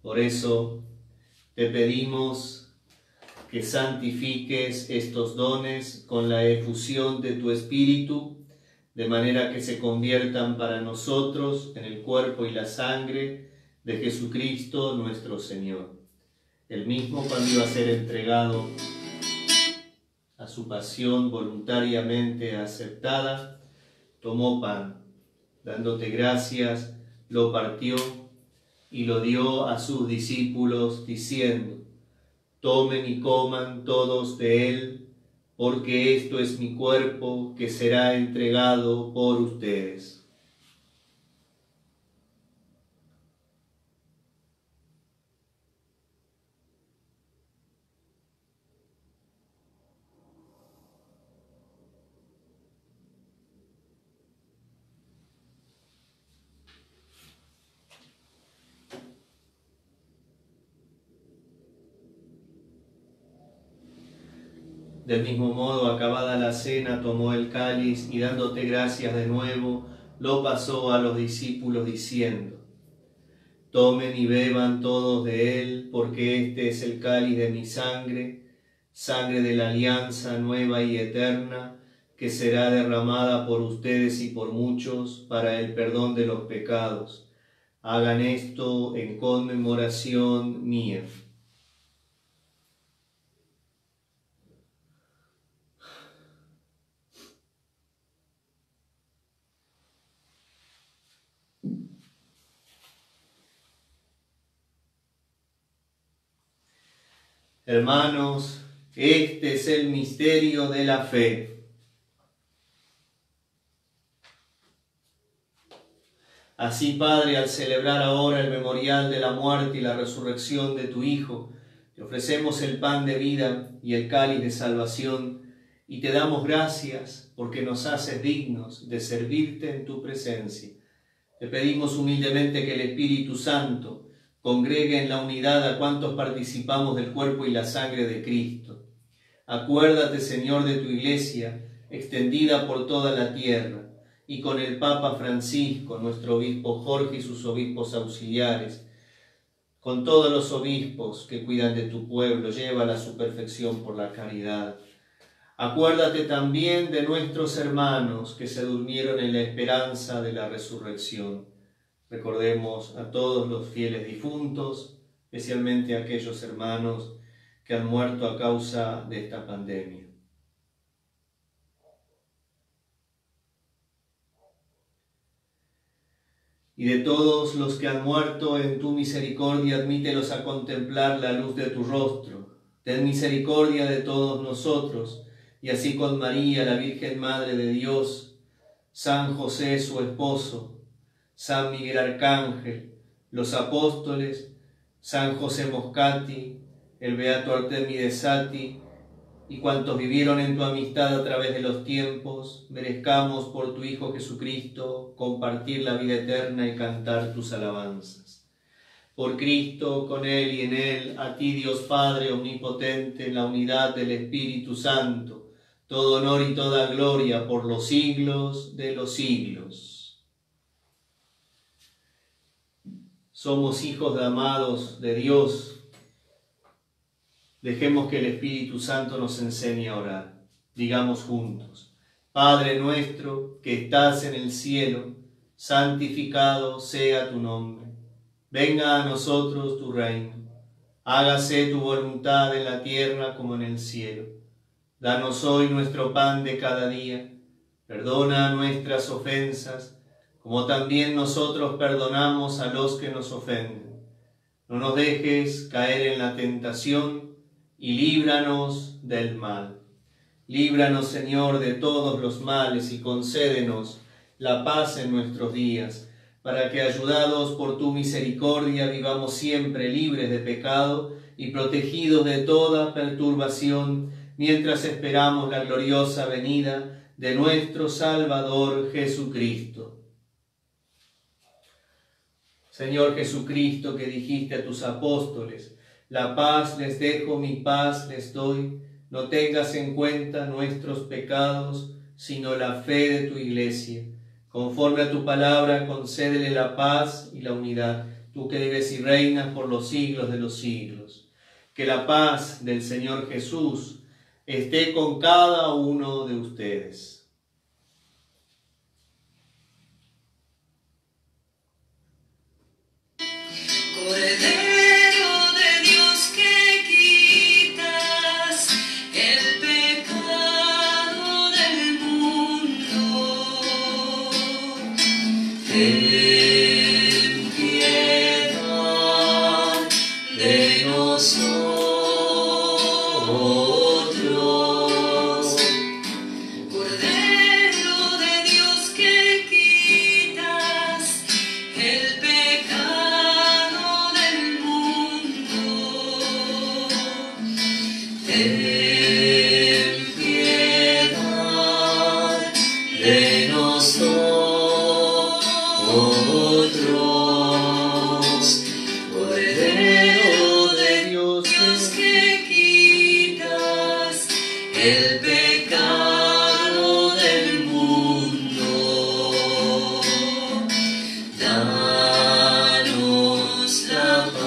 Por eso te pedimos que santifiques estos dones con la efusión de tu Espíritu, de manera que se conviertan para nosotros en el cuerpo y la sangre de Jesucristo nuestro Señor. El mismo, cuando iba a ser entregado a su pasión voluntariamente aceptada, tomó pan, dándote gracias, lo partió y lo dio a sus discípulos, diciendo: tomen y coman todos de él, porque esto es mi cuerpo que será entregado por ustedes. Del mismo modo, acabada la cena, tomó el cáliz y dándote gracias de nuevo, lo pasó a los discípulos diciendo: tomen y beban todos de él, porque este es el cáliz de mi sangre, sangre de la alianza nueva y eterna, que será derramada por ustedes y por muchos para el perdón de los pecados. Hagan esto en conmemoración mía. Hermanos, este es el misterio de la fe. Así, Padre, al celebrar ahora el memorial de la muerte y la resurrección de tu Hijo, te ofrecemos el pan de vida y el cáliz de salvación, y te damos gracias porque nos haces dignos de servirte en tu presencia. Te pedimos humildemente que el Espíritu Santo congregue en la unidad a cuantos participamos del cuerpo y la sangre de Cristo. Acuérdate, Señor, de tu Iglesia, extendida por toda la tierra, y con el Papa Francisco, nuestro obispo Jorge y sus obispos auxiliares, con todos los obispos que cuidan de tu pueblo, llévala a su perfección por la caridad. Acuérdate también de nuestros hermanos que se durmieron en la esperanza de la resurrección. Recordemos a todos los fieles difuntos, especialmente a aquellos hermanos que han muerto a causa de esta pandemia. Y de todos los que han muerto en tu misericordia, admítelos a contemplar la luz de tu rostro. Ten misericordia de todos nosotros, y así con María, la Virgen Madre de Dios, San José, su esposo, San Miguel Arcángel, los apóstoles, San José Moscati, el Beato Artemides Sati, y cuantos vivieron en tu amistad a través de los tiempos, merezcamos por tu Hijo Jesucristo compartir la vida eterna y cantar tus alabanzas. Por Cristo, con Él y en Él, a ti Dios Padre omnipotente, en la unidad del Espíritu Santo, todo honor y toda gloria por los siglos de los siglos. Somos hijos amados de Dios. Dejemos que el Espíritu Santo nos enseñe a orar. Digamos juntos: Padre nuestro que estás en el cielo, santificado sea tu nombre. Venga a nosotros tu reino. Hágase tu voluntad en la tierra como en el cielo. Danos hoy nuestro pan de cada día. Perdona nuestras ofensas, como también nosotros perdonamos a los que nos ofenden. No nos dejes caer en la tentación, y líbranos del mal. Líbranos, Señor, de todos los males y concédenos la paz en nuestros días, para que, ayudados por tu misericordia, vivamos siempre libres de pecado y protegidos de toda perturbación, mientras esperamos la gloriosa venida de nuestro Salvador Jesucristo. Señor Jesucristo, que dijiste a tus apóstoles: la paz les dejo, mi paz les doy. No tengas en cuenta nuestros pecados, sino la fe de tu Iglesia. Conforme a tu palabra, concédele la paz y la unidad, tú que vives y reinas por los siglos de los siglos. Que la paz del Señor Jesús esté con cada uno de ustedes. Ten piedad de nosotros, Cordero de Dios que quitas el pecado del mundo. Ten piedad de nosotros. Cordero de Dios que quitas el pecado del mundo, danos la paz.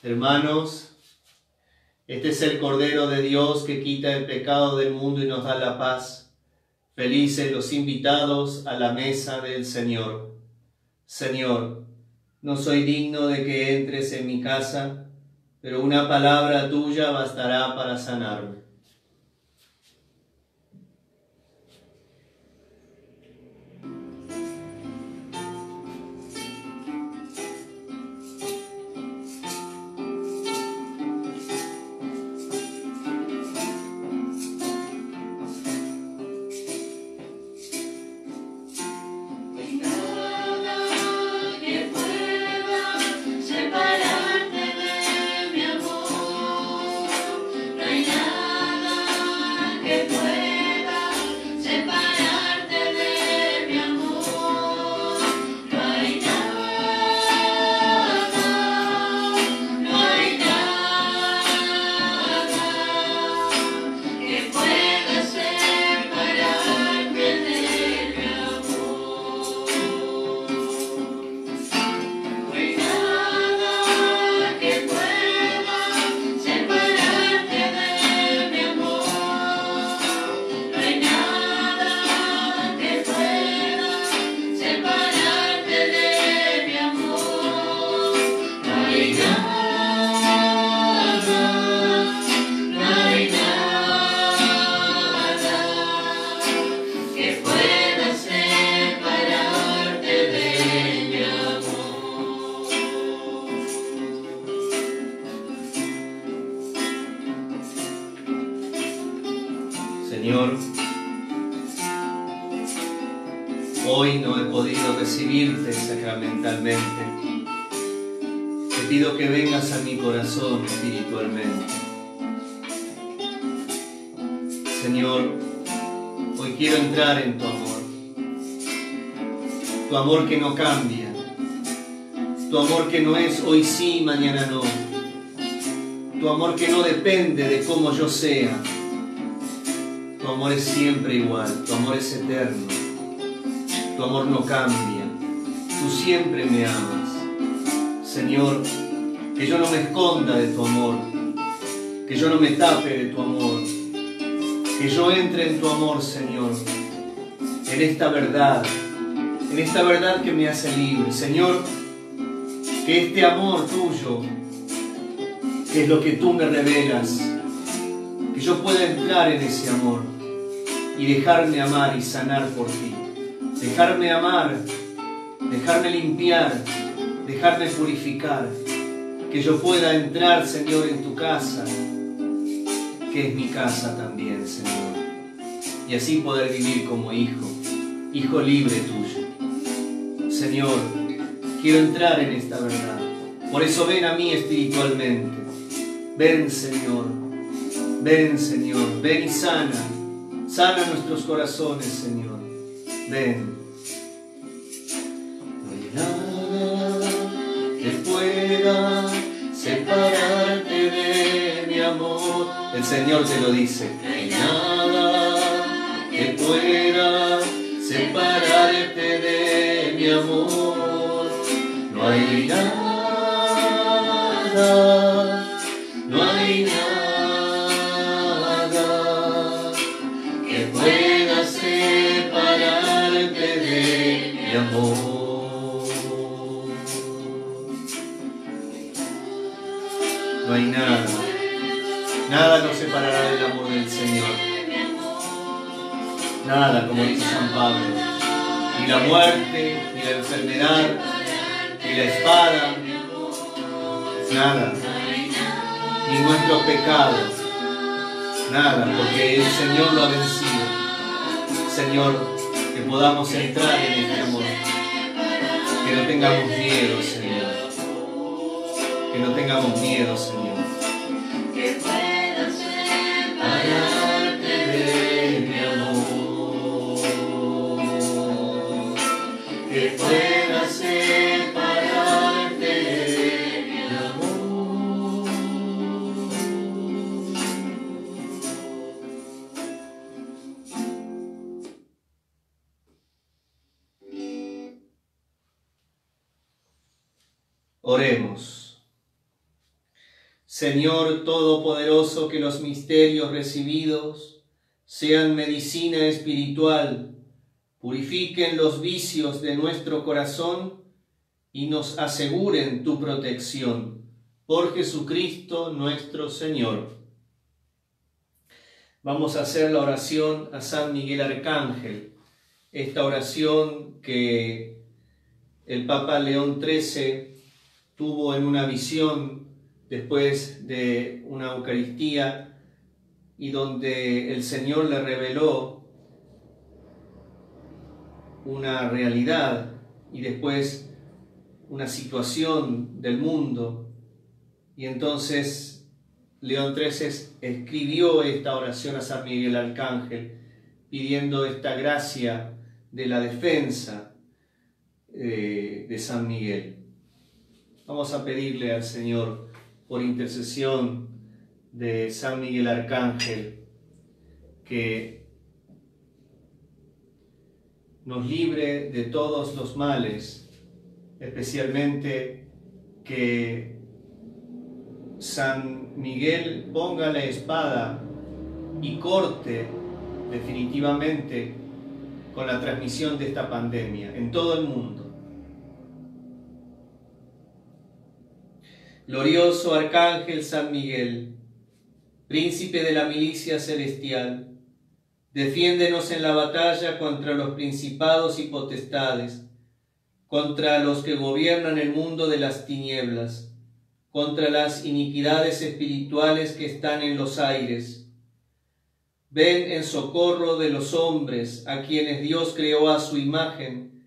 Hermanos, este es el Cordero de Dios que quita el pecado del mundo y nos da la paz. Felices los invitados a la mesa del Señor. Señor, no soy digno de que entres en mi casa, pero una palabra tuya bastará para sanarme. Señor, hoy no he podido recibirte sacramentalmente. Te pido que vengas a mi corazón espiritualmente. Señor, hoy quiero entrar en tu amor que no cambia, tu amor que no es hoy sí, mañana no, tu amor que no depende de cómo yo sea. Tu amor es siempre igual, tu amor es eterno, tu amor no cambia, tú siempre me amas. Señor, que yo no me esconda de tu amor, que yo no me tape de tu amor, que yo entre en tu amor, Señor, en esta verdad que me hace libre. Señor, que este amor tuyo, que es lo que tú me revelas, que yo pueda entrar en ese amor y dejarme amar y sanar por ti. Dejarme amar, dejarme limpiar, dejarme purificar. Que yo pueda entrar, Señor, en tu casa, que es mi casa también, Señor. Y así poder vivir como hijo libre tuyo. Señor, quiero entrar en esta verdad. Por eso ven a mí espiritualmente. Ven, Señor. Ven, Señor. Ven y sana. Sana nuestros corazones, Señor. Ven. No hay nada que pueda separarte de mi amor. El Señor te lo dice. No hay nada que pueda separarte de mi amor. No hay nada, no hay nada que pueda separarte de mi amor. No hay nada, nada nos separará del amor del Señor. Nada, como dice San Pablo, ni la muerte, ni la enfermedad, ni la espada, nada, ni nuestros pecados, nada, porque el Señor lo ha vencido. Señor, que podamos entrar en este amor, que no tengamos miedo, Señor, que no tengamos miedo, Señor. Que pueda separarte de mi amor, que pueda separarte de mi amor. Oremos. Señor Todopoderoso, que los misterios recibidos sean medicina espiritual, purifiquen los vicios de nuestro corazón y nos aseguren tu protección. Por Jesucristo nuestro Señor. Vamos a hacer la oración a San Miguel Arcángel. Esta oración que el Papa León XIII tuvo en una visión después de una Eucaristía y donde el Señor le reveló una realidad y después una situación del mundo. Y entonces León XIII escribió esta oración a San Miguel Arcángel pidiendo esta gracia de la defensa de San Miguel. Vamos a pedirle al Señor, por intercesión de San Miguel Arcángel, que nos libre de todos los males, especialmente que San Miguel ponga la espada y corte definitivamente con la transmisión de esta pandemia en todo el mundo. Glorioso Arcángel San Miguel, príncipe de la milicia celestial, defiéndenos en la batalla contra los principados y potestades, contra los que gobiernan el mundo de las tinieblas, contra las iniquidades espirituales que están en los aires. Ven en socorro de los hombres, a quienes Dios creó a su imagen,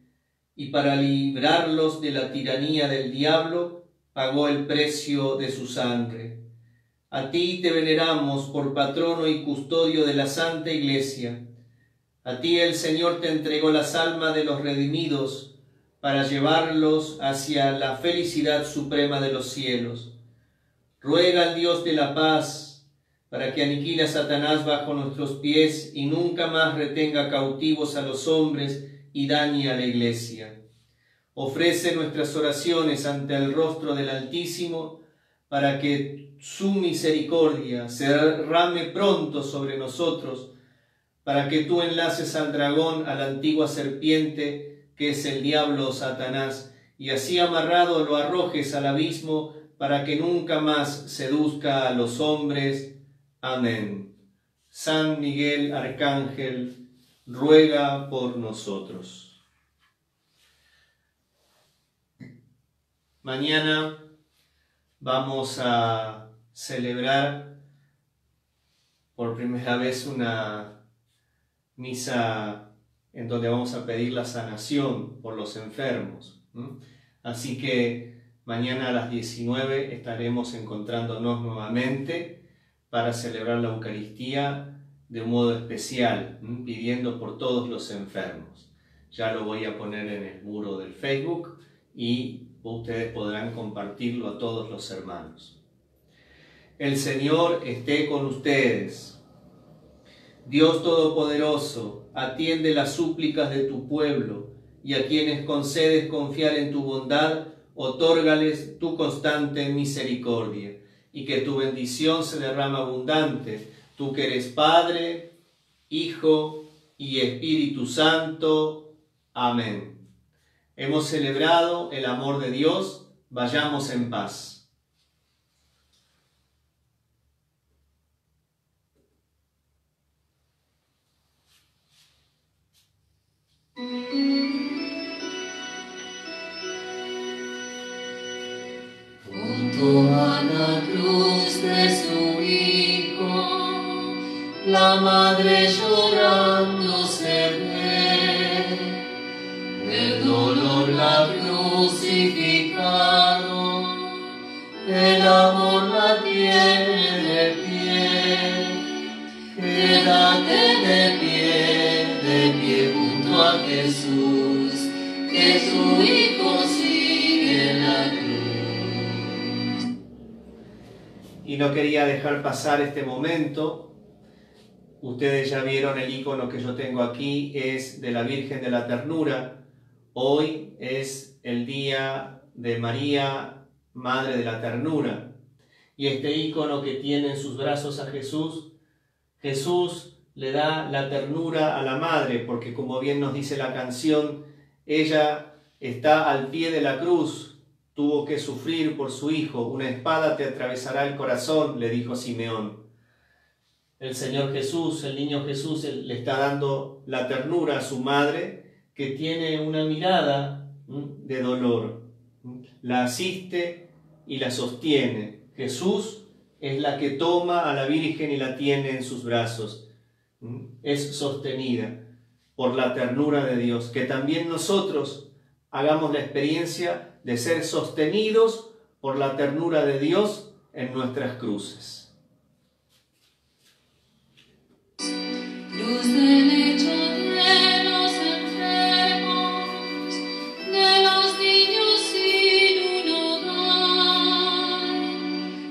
y para librarlos de la tiranía del diablo, pagó el precio de su sangre. A ti te veneramos por patrono y custodio de la Santa Iglesia. A ti el Señor te entregó las almas de los redimidos para llevarlos hacia la felicidad suprema de los cielos. Ruega al Dios de la paz para que aniquile a Satanás bajo nuestros pies y nunca más retenga cautivos a los hombres y dañe a la Iglesia. Ofrece nuestras oraciones ante el rostro del Altísimo para que su misericordia se derrame pronto sobre nosotros, para que tú enlaces al dragón, a la antigua serpiente, que es el diablo o Satanás, y así amarrado lo arrojes al abismo, para que nunca más seduzca a los hombres. Amén. San Miguel Arcángel, ruega por nosotros. Mañana vamos a celebrar por primera vez una misa en donde vamos a pedir la sanación por los enfermos. Así que mañana a las 19 estaremos encontrándonos nuevamente para celebrar la Eucaristía de un modo especial, pidiendo por todos los enfermos. Ya lo voy a poner en el muro del Facebook y ustedes podrán compartirlo a todos los hermanos. El Señor esté con ustedes. Dios Todopoderoso, atiende las súplicas de tu pueblo y a quienes concedes confiar en tu bondad, otórgales tu constante misericordia y que tu bendición se derrame abundante, tú que eres Padre, Hijo y Espíritu Santo. Amén. Hemos celebrado el amor de Dios, vayamos en paz. Junto a la cruz de su Hijo, la madre llorando se ve, del dolor la crucificado, el amor la tiene de pie. Quédate de pie junto a Jesús, que su Hijo sigue la cruz. Y no quería dejar pasar este momento. Ustedes ya vieron el icono que yo tengo aquí, es de la Virgen de la Ternura. Hoy es el día de María, Madre de la Ternura. Y este icono que tiene en sus brazos a Jesús, Jesús le da la ternura a la Madre, porque como bien nos dice la canción, ella está al pie de la cruz, tuvo que sufrir por su Hijo. Una espada te atravesará el corazón, le dijo Simeón. El Señor Jesús, el niño Jesús, le está dando la ternura a su madre, que tiene una mirada de dolor. La asiste y la sostiene. Jesús es la que toma a la Virgen y la tiene en sus brazos. Es sostenida por la ternura de Dios. Que también nosotros hagamos la experiencia de ser sostenidos por la ternura de Dios en nuestras cruces. Cruz del lecho de los enfermos, de los niños sin un hogar,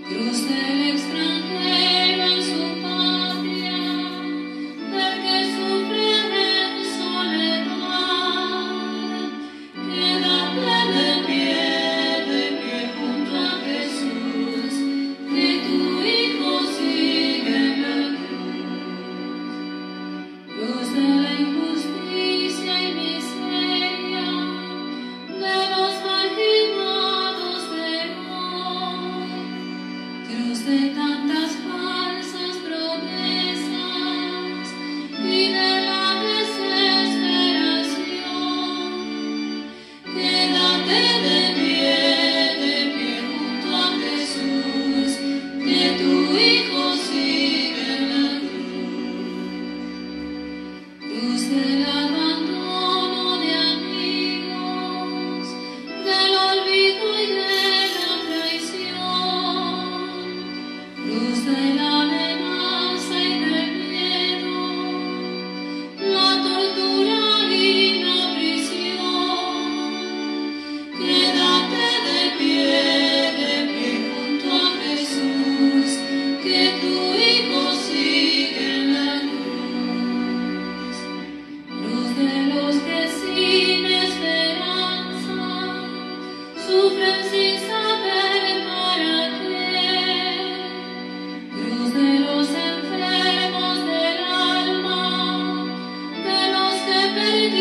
cruz del extranjero en su patria, del que sufre en soledad. Quédate de pie junto a Jesús, que tu Hijo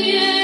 bien.